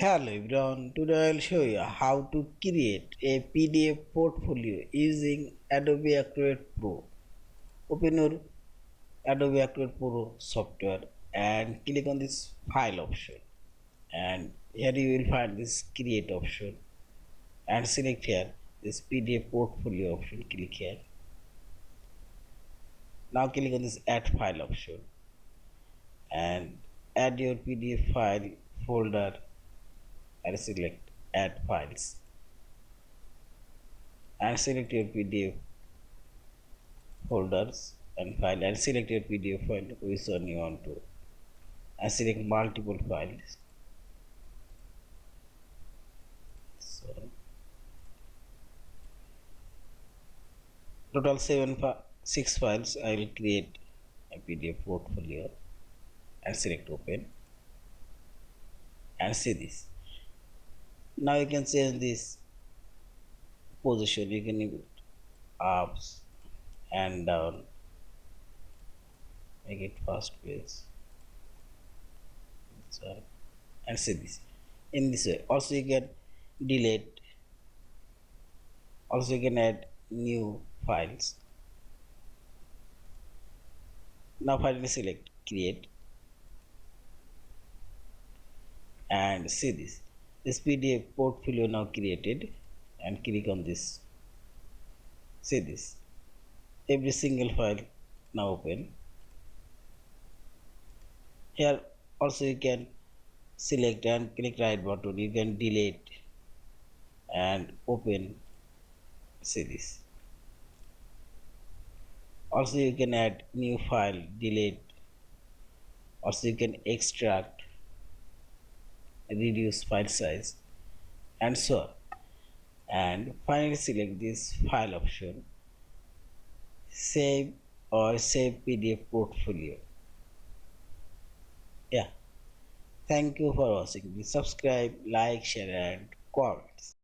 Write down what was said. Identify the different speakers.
Speaker 1: Hello everyone, today I'll show you how to create a PDF portfolio using Adobe Acrobat Pro. Open your Adobe Acrobat Pro software and click on this file option, and here you will find this create option and select here this PDF portfolio option. Click here. Now click on this add file option and add your PDF file folder and select add files and select your PDF folders and file and select your PDF file which one you want to, and select multiple files. So total 6 files. I will create a PDF portfolio and select open and see this. Now you can change this position. You can move it up and down, make it first page. So, and see this in this way. Also you can delete, also you can add new files. Now finally select create and see this PDF portfolio now created, and click on this. See this, every single file now open. Here also you can select and click right button. You can delete and open. See this. Also you can add new file, delete. Also you can extract, reduce file size, and so on. And finally select this file option, save or save PDF portfolio. Yeah, thank you for watching. Please subscribe, like, share and comment.